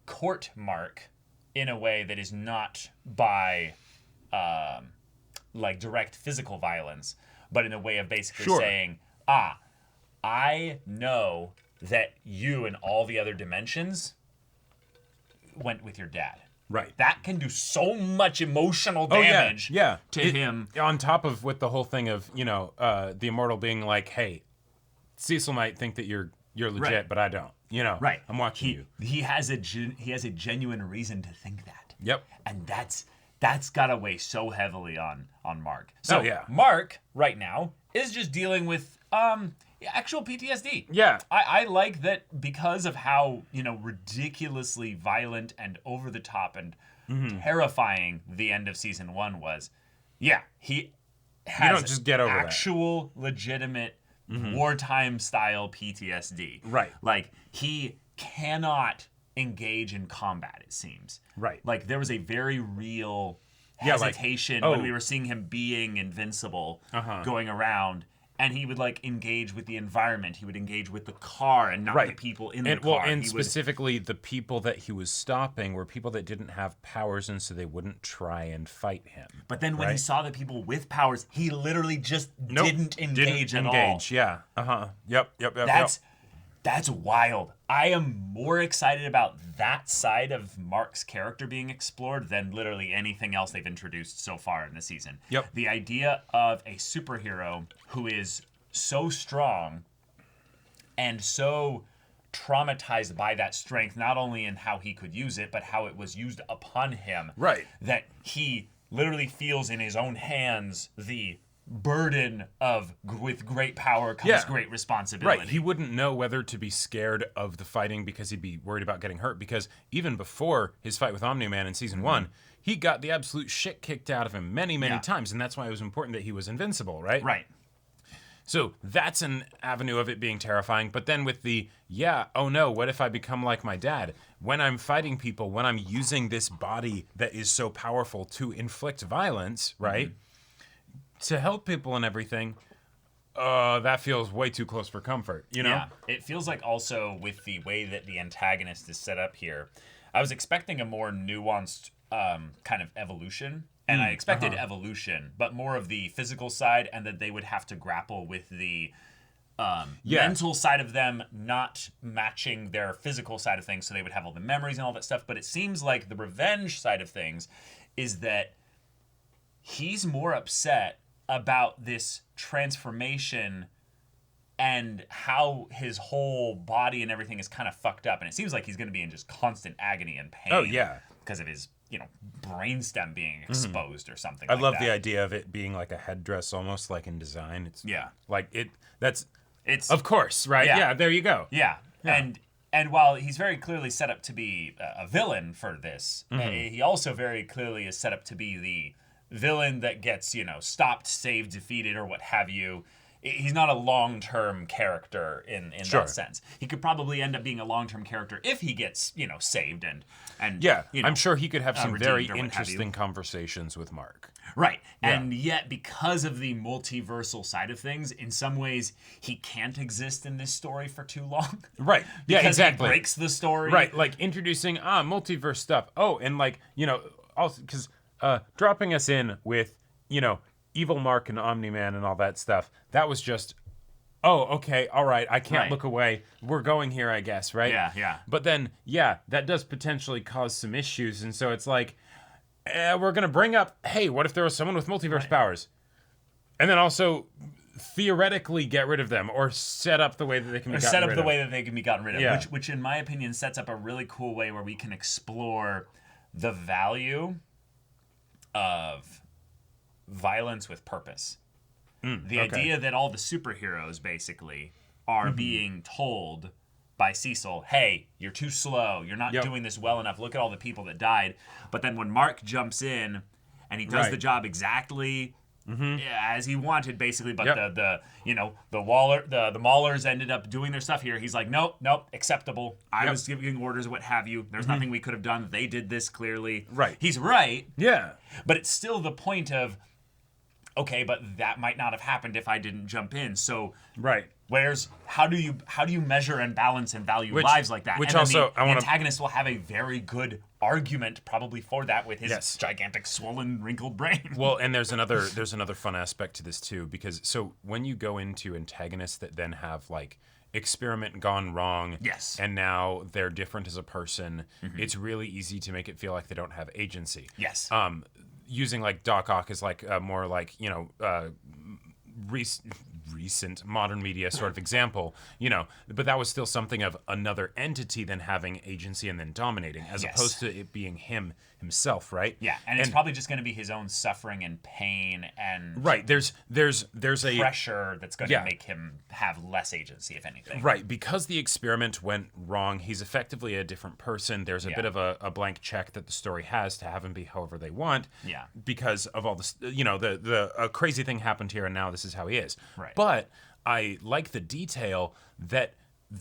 court Mark in a way that is not by direct physical violence, but in a way of basically saying, I know that you and all the other dimensions went with your dad. Right. That can do so much emotional damage to him. On top of with the whole thing of, the Immortal being like, hey, Cecil might think that you're legit, but I don't. Right. I'm watching you. He has a genuine reason to think that. Yep. And that's gotta weigh so heavily on Mark. So yeah. Mark right now is just dealing with actual PTSD. Yeah. I like that because of how ridiculously violent and over the top and terrifying the end of season 1 was. Yeah, he has you don't just get over actual legitimate wartime style PTSD. Right. Like he cannot engage in combat, it seems. Right. Like there was a very real hesitation when we were seeing him being invincible going around, and he would engage with the environment. He would engage with the car and not the people in the car. And specifically the people that he was stopping were people that didn't have powers, and so they wouldn't try and fight him. But then when he saw the people with powers, he literally just didn't engage at all. Yeah. Yep. That's wild. I am more excited about that side of Mark's character being explored than literally anything else they've introduced so far in the season. Yep. The idea of a superhero who is so strong and so traumatized by that strength, not only in how he could use it, but how it was used upon him. Right. That he literally feels in his own hands the burden of with great power comes great responsibility. Right. He wouldn't know whether to be scared of the fighting because he'd be worried about getting hurt, because even before his fight with Omni-Man in season 1, he got the absolute shit kicked out of him many times, and that's why it was important that he was invincible, right? Right. So that's an avenue of it being terrifying, but then with the, oh no, what if I become like my dad? When I'm fighting people, when I'm using this body that is so powerful to inflict violence, right? To help people and everything, that feels way too close for comfort, Yeah, it feels like also with the way that the antagonist is set up here, I was expecting a more nuanced kind of evolution, and I expected evolution, but more of the physical side, and that they would have to grapple with the mental side of them not matching their physical side of things, so they would have all the memories and all that stuff. But it seems like the revenge side of things is that he's more upset about this transformation and how his whole body and everything is kind of fucked up, and it seems like he's going to be in just constant agony and pain. Oh yeah, because of his brainstem being exposed or something. I love the idea of it being like a headdress, almost like in design. It's like it. It's of course right. Yeah, there you go. Yeah. And while he's very clearly set up to be a villain for this, he also very clearly is set up to be villain that gets, stopped, saved, defeated, or what have you. He's not a long-term character in that sense. He could probably end up being a long-term character if he gets, saved and I'm sure he could have some very redeemed or what have you. interesting conversations with Mark. Right. Yeah. And yet, because of the multiversal side of things, in some ways, he can't exist in this story for too long. Right. Yeah, because exactly. he breaks the story. Right. Like introducing multiverse stuff. Oh, and like, also because dropping us in with, Evil Mark and Omni-Man and all that stuff, that was just, oh, okay, all right, I can't look away. We're going here, I guess, right? Yeah. But then, that does potentially cause some issues, and so it's like, we're going to bring up, hey, what if there was someone with multiverse powers? And then also theoretically get rid of them, or set up the way that they can be gotten rid of. Set up the way that they can be gotten rid of, Yeah. which in my opinion sets up a really cool way where we can explore the value of violence with purpose. The idea that all the superheroes basically are being told by Cecil, hey, you're too slow, you're not doing this well enough, look at all the people that died. But then when Mark jumps in and he does the job exactly as he wanted, basically, but the Maulers ended up doing their stuff here. He's like, nope, acceptable. I was giving orders, what have you. There's nothing we could have done. They did this clearly. Right. He's right. Yeah. But it's still the point of, okay, but that might not have happened if I didn't jump in. So how do you measure and balance and value lives like that? Which and also the antagonist will have a very good argument probably for that with his gigantic swollen wrinkled brain. Well, and there's another fun aspect to this too, because so when you go into antagonists that then have like experiment gone wrong, and now they're different as a person, it's really easy to make it feel like they don't have agency. Yes. Using like Doc Ock as like a more like recent modern media sort of example, but that was still something of another entity than having agency and then dominating, as opposed to it being himself, right? Yeah, and it's probably just going to be his own suffering and pain and there's a pressure that's going to make him have less agency, if anything. Right, because the experiment went wrong, he's effectively a different person. There's a bit of a blank check that the story has to have him be however they want. Yeah. Because of all this, a crazy thing happened here, and now this is how he is. Right. But I like the detail that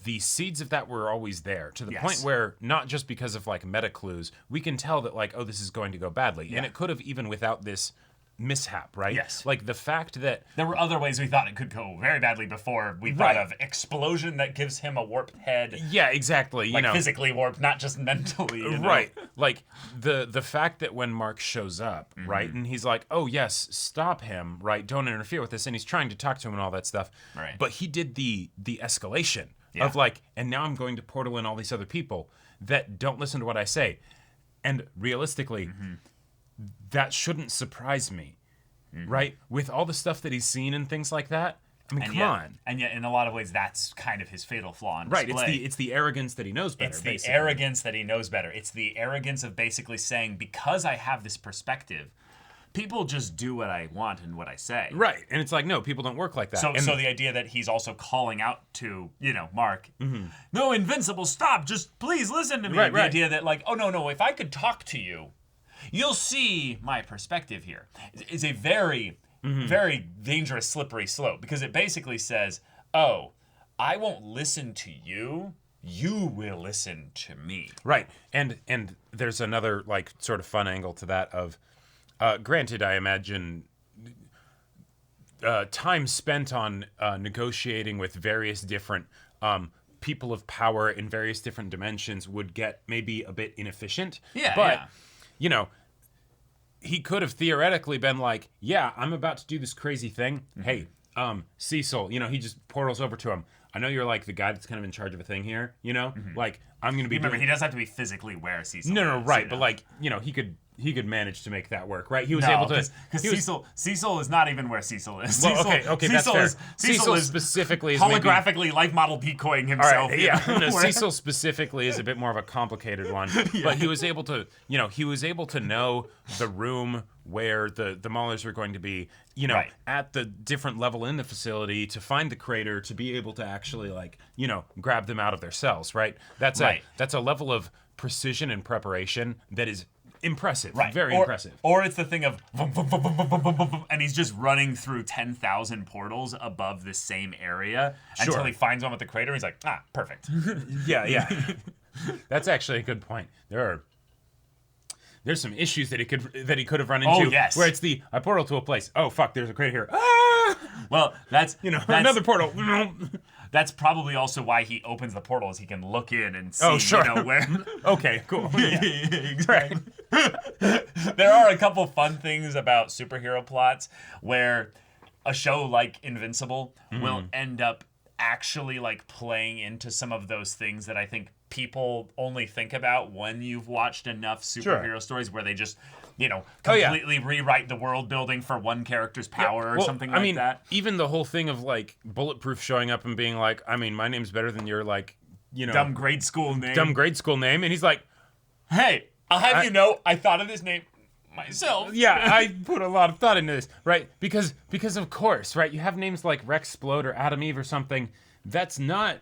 the seeds of that were always there, to the point where, not just because of like meta clues, we can tell that like, oh, this is going to go badly. And it could have even without this mishap, right? Yes. Like the fact that there were other ways we thought it could go very badly before. We thought of explosion that gives him a warped head. Yeah, exactly. Like physically warped, not just mentally. Right. Like the fact that when Mark shows up, right, and he's like, oh yes, stop him, right? Don't interfere with this. And he's trying to talk to him and all that stuff. Right. But he did the escalation of like, and now I'm going to portal in all these other people that don't listen to what I say. And realistically, that shouldn't surprise me, right? With all the stuff that he's seen and things like that. I mean, come on. And yet, in a lot of ways, that's kind of his fatal flaw on right. display. It's the arrogance that he knows better. It's the arrogance that he knows better. It's the arrogance of basically saying, because I have this perspective, people just do what I want and what I say. Right. And it's like, no, people don't work like that. So the idea that he's also calling out to, Mark, no, Invincible, stop, just please listen to me. The idea that like, oh, no, if I could talk to you, you'll see my perspective here. It's a very, very dangerous, slippery slope, because it basically says, oh, I won't listen to you. You will listen to me. Right. And there's another like sort of fun angle to that of, granted, I imagine time spent on negotiating with various different people of power in various different dimensions would get maybe a bit inefficient. But, he could have theoretically been like, yeah, I'm about to do this crazy thing. Hey, Cecil, he just portals over to him. I know you're like the guy that's kind of in charge of a thing here, like I'm going to be Remember, he does have to be physically where Cecil No, is, right, but like, he could manage to make that work, right? He was able to because Cecil is not even where Cecil is. Well, okay, that's fair. Cecil is specifically is holographically life model decoying himself. All right, yeah. No, Cecil specifically is a bit more of a complicated one, but he was able to, know the room where the Maulers were going to be, at the different level in the facility to find the crater, to be able to actually like, grab them out of their cells, right? That's a level of precision and preparation that is impressive. Right. Very or, impressive. Or it's the thing of vum, vum, vum, vum, vum, vum, vum, vum, and he's just running through 10,000 portals above the same area until he finds one with the crater. He's like, perfect. Yeah. That's actually a good point. There's some issues that he could have run into. Oh, yes. Where it's a portal to a place. Oh fuck, there's a crater here. Well, that's another portal. That's probably also why he opens the portal, is he can look in and see, where. Okay, cool. Yeah. Exactly. There are a couple fun things about superhero plots where a show like Invincible will end up actually like playing into some of those things that I think people only think about when you've watched enough superhero stories, where they just, completely rewrite the world building for one character's power or something like that. Even the whole thing of like Bulletproof showing up and being like, my name's better than your dumb grade school name. And he's like, hey, I'll have you know, I thought of this name myself. Yeah, I put a lot of thought into this, right? Because of course, right? You have names like Rexplode or Adam Eve or something. That's not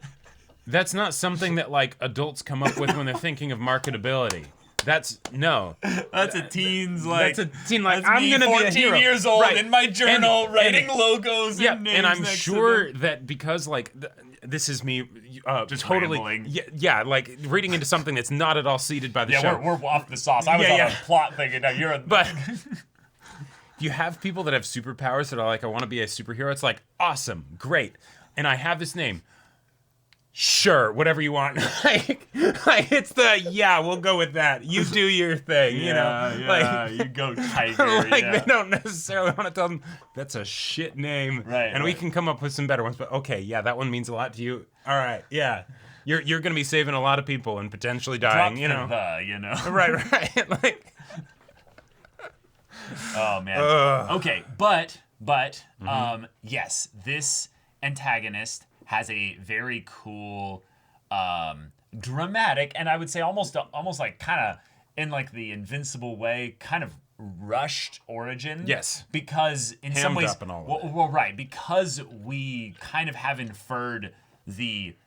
something that like adults come up with when they're thinking of marketability. That's a teen's like. That's a teen like, that's I'm me, gonna 14 be a hero. years old Right. in my journal writing logos. Yeah, and names and I'm next sure to them. that because like this is me just totally rambling. yeah, like reading into something that's not at all seeded by the show. We're off the sauce. I was on a plot thing, and now you're. But you have people that have superpowers that are like, I want to be a superhero. It's like, awesome, great, and I have this name. Sure, whatever you want. like it's we'll go with that. You do your thing, you go tiger. They don't necessarily want to tell them that's a shit name, right? And we can come up with some better ones. But okay, that one means a lot to you. All right, yeah, you're gonna be saving a lot of people and potentially dying. Right. Like, oh man. Okay, but yes, this antagonist has a very cool, dramatic, and I would say almost like kind of in like the Invincible way, kind of rushed origin. Yes. Because in some ways, right, because we kind of have inferred they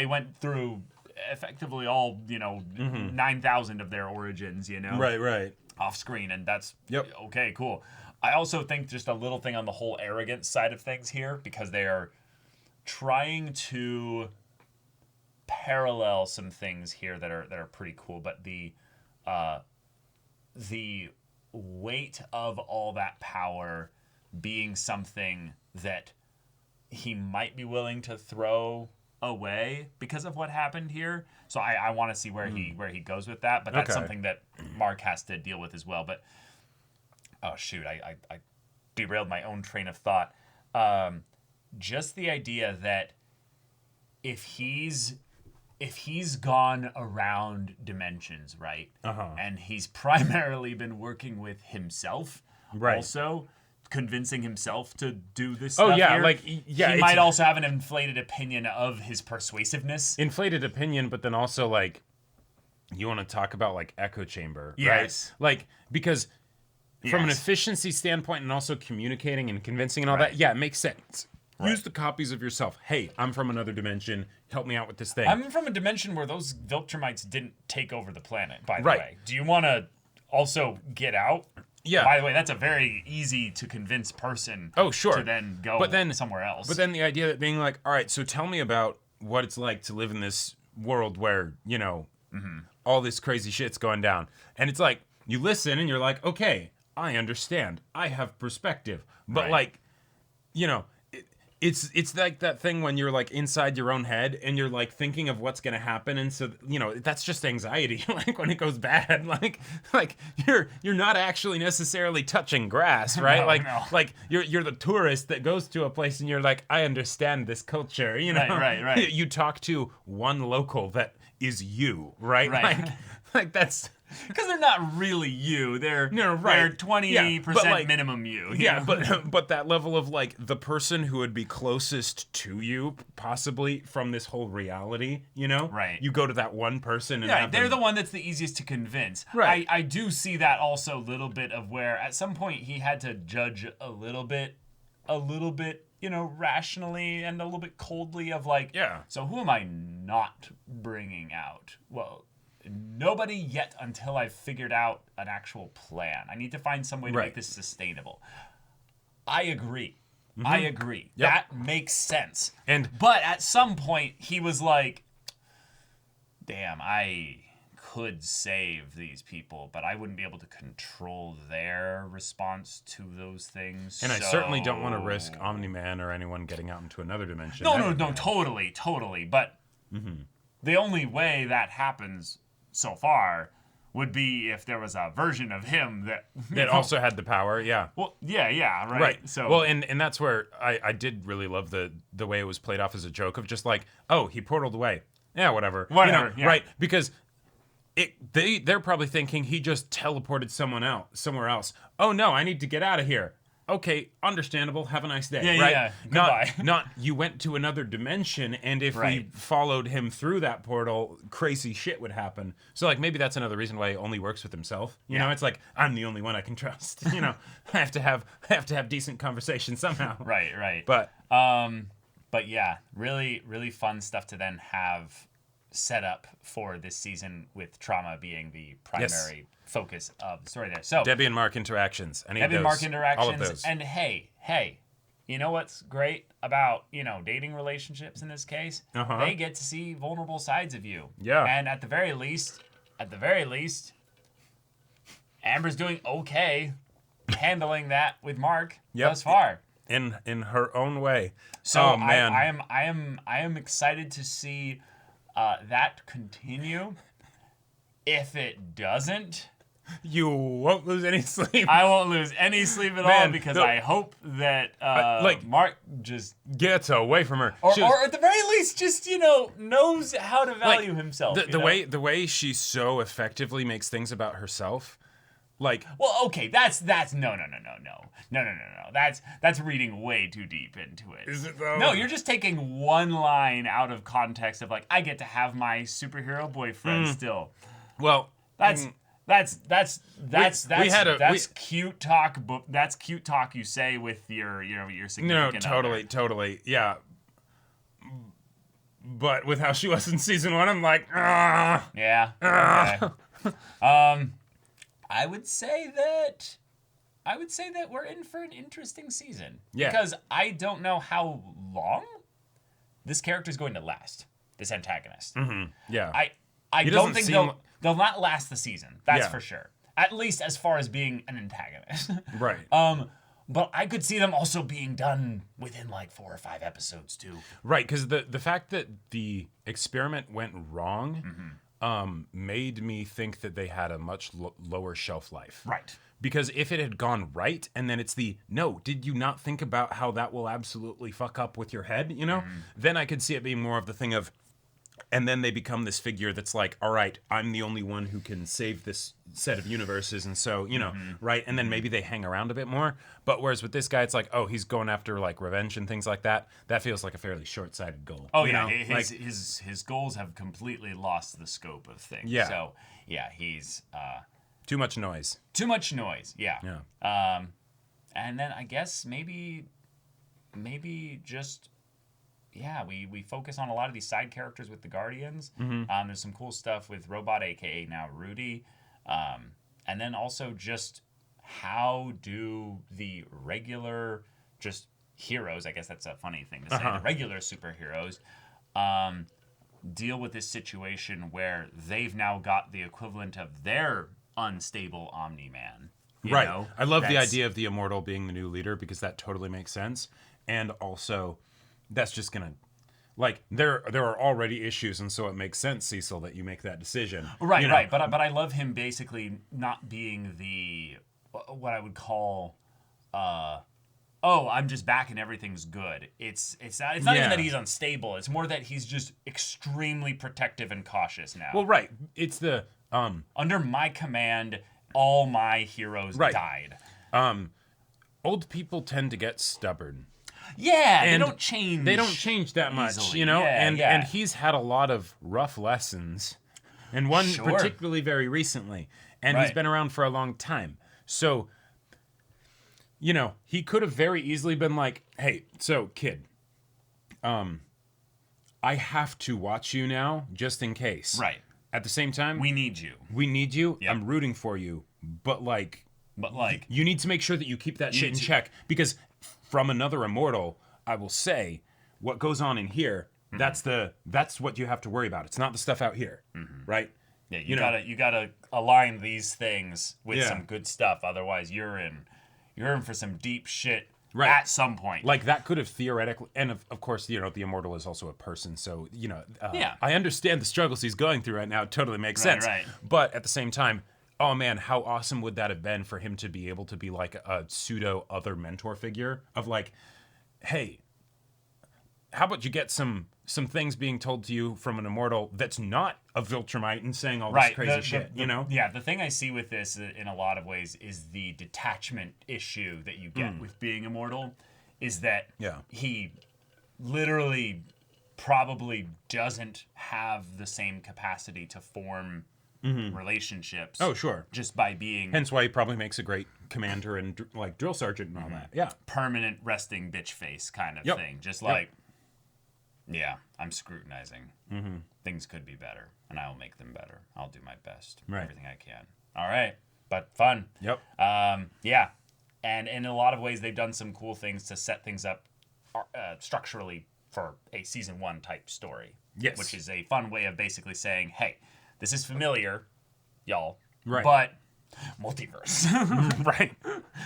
went through effectively all 9,000 of their origins. Right. Off screen, and that's okay, cool. I also think just a little thing on the whole arrogance side of things here, because they are trying to parallel some things here that are pretty cool, but the weight of all that power being something that he might be willing to throw away because of what happened here. So I want to see where he goes with that, but that's something that Mark has to deal with as well. But oh shoot, I derailed my own train of thought. Just the idea that if he's gone around dimensions, right? And he's primarily been working with himself, also convincing himself to do this stuff here. He might also have an inflated opinion of his persuasiveness. Inflated opinion, but then also like you want to talk about like echo chamber, yes, right? Like because from an efficiency standpoint and also communicating and convincing and all that, it makes sense. Use the copies of yourself. Hey, I'm from another dimension. Help me out with this thing. I'm from a dimension where those Viltrumites didn't take over the planet, by the way. Do you want to also get out? Yeah. By the way, that's a very easy to convince person to then go somewhere else. But then the idea that being like, all right, so tell me about what it's like to live in this world where, all this crazy shit's going down. And it's like, you listen and you're like, okay, I understand. I have perspective. But like, It's like that thing when you're like inside your own head and you're like thinking of what's gonna happen, and so that's just anxiety. Like when it goes bad, like you're not actually necessarily touching grass, right? Like you're the tourist that goes to a place and you're like, I understand this culture, Right. You talk to one local that is you, right? Like that's. Because they're not really you. They're 20% minimum you. Yeah, but that level of like the person who would be closest to you, possibly from this whole reality, Right. You go to that one person and they're the one that's the easiest to convince. Right. I do see that also a little bit of where at some point he had to judge a little bit, rationally and a little bit coldly of like, so who am I not bringing out? Well, nobody yet until I've figured out an actual plan. I need to find some way to make this sustainable. I agree. I agree. Yep. That makes sense. But at some point, he was like, damn, I could save these people, but I wouldn't be able to control their response to those things. And I certainly don't want to risk Omni-Man or anyone getting out into another dimension. No, totally. But the only way that happens so far would be if there was a version of him that also had the power, yeah. Well, yeah, right. Right. So well, and that's where I did really love the way it was played off as a joke of just like, oh, he portaled away. Yeah, whatever. Whatever, yeah. Right? Because they're probably thinking he just teleported somewhere else. Oh no, I need to get out of here. Okay, understandable. Have a nice day. Yeah, right? yeah. Goodbye. Not you went to another dimension, and if we followed him through that portal, crazy shit would happen. So like maybe that's another reason why he only works with himself. You know, it's like I'm the only one I can trust. You know, I have to have decent conversation somehow. Right. But yeah, really, really fun stuff to then have set up for this season with Trauma being the primary focus of the story there. So Debbie and Mark interactions. Debbie and Mark interactions. All of those. And hey, you know what's great about, dating relationships in this case? They get to see vulnerable sides of you. Yeah. And at the very least, Amber's doing okay handling that with Mark thus far. In her own way. So oh, man. I am excited to see that continue. If it doesn't, you won't lose any sleep. I won't lose any sleep at all because I hope that Mark just gets away from her, or at the very least, just knows how to value himself. The way she so effectively makes things about herself. Well, okay, that's no. That's reading way too deep into it. Is it though? No, you're just taking one line out of context of like, I get to have my superhero boyfriend still. Well, that's cute talk. That's cute talk you say with your significant other. Totally, yeah. But with how she was in season 1, I'm like, ah. Yeah. Okay. I would say that we're in for an interesting season. Yeah. Because I don't know how long this character is going to last. This antagonist. Mm-hmm. Yeah. I don't think they'll not last the season. That's for sure. At least as far as being an antagonist. Right. But I could see them also being done within like 4 or 5 episodes too. Right, because the fact that the experiment went wrong made me think that they had a much lower shelf life. Right. Because if it had gone right, and then it's did you not think about how that will absolutely fuck up with your head, Then I could see it being more of the thing of, and then they become this figure that's like, all right, I'm the only one who can save this set of universes, and so, right? And then maybe they hang around a bit more. But whereas with this guy, it's like, oh, he's going after like revenge and things like that. That feels like a fairly short-sighted goal. Oh, yeah. His goals have completely lost the scope of things. Yeah. So, yeah, he's... Too much noise. Too much noise, yeah. Yeah. And then I guess maybe just... Yeah, we focus on a lot of these side characters with the Guardians. Mm-hmm. There's some cool stuff with Robot, a.k.a. now Rudy. And then also just how do the regular just heroes, I guess that's a funny thing to say, the regular superheroes, deal with this situation where they've now got the equivalent of their unstable Omni-Man. Right. I love the idea of the Immortal being the new leader because that totally makes sense. And also... that's just gonna, there are already issues, and so it makes sense, Cecil, that you make that decision. Right, right. But I love him basically not being the what I would call, I'm just back and everything's good. It's not even that he's unstable. It's more that he's just extremely protective and cautious now. Well, right. It's the under my command, all my heroes died. Old people tend to get stubborn. Yeah, they don't change. They don't change that much, easily. And he's had a lot of rough lessons, and one particularly very recently, and he's been around for a long time. So, he could have very easily been like, "Hey, so kid, I have to watch you now, just in case." Right. At the same time, we need you. We need you. Yep. I'm rooting for you, but like, you need to make sure that you keep that shit in check, because from another immortal, I will say, what goes on in here, that's what you have to worry about. It's not the stuff out here, right? Yeah, you gotta align these things with some good stuff. Otherwise, you're in for some deep shit at some point. Like that could have theoretically, and of course, the immortal is also a person, so I understand the struggles he's going through right now. It totally makes sense. Right. But at the same time, oh man, how awesome would that have been for him to be able to be like a pseudo other mentor figure of like, hey, how about you get some things being told to you from an immortal that's not a Viltrumite and saying all this crazy shit, Yeah, the thing I see with this in a lot of ways is the detachment issue that you get with being immortal, is that he literally probably doesn't have the same capacity to form relationships. Oh, sure. Just by being... Hence why he probably makes a great commander and like drill sergeant and all that. Yeah. Permanent resting bitch face kind of thing. Just like... Yeah, I'm scrutinizing. Things could be better, and I will make them better. I'll do my best. Everything I can. All right. But fun. Yep. Yeah. And in a lot of ways, they've done some cool things to set things up structurally for a season 1 type story. Yes. Which is a fun way of basically saying, hey, this is familiar, y'all. Right. But multiverse. Right.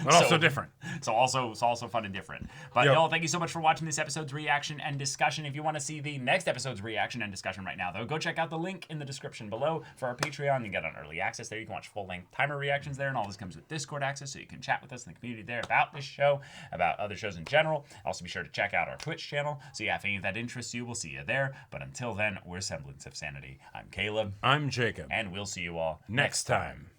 But also different. It's also fun and different. But y'all, thank you so much for watching this episode's reaction and discussion. If you want to see the next episode's reaction and discussion right now, though, go check out the link in the description below for our Patreon. You can get on early access there. You can watch full-length timer reactions there, and all this comes with Discord access, so you can chat with us in the community there about this show, about other shows in general. Also, be sure to check out our Twitch channel. So yeah, if any of that interests you, we'll see you there. But until then, we're Semblance of Sanity. I'm Caleb. I'm Jacob. And we'll see you all next time.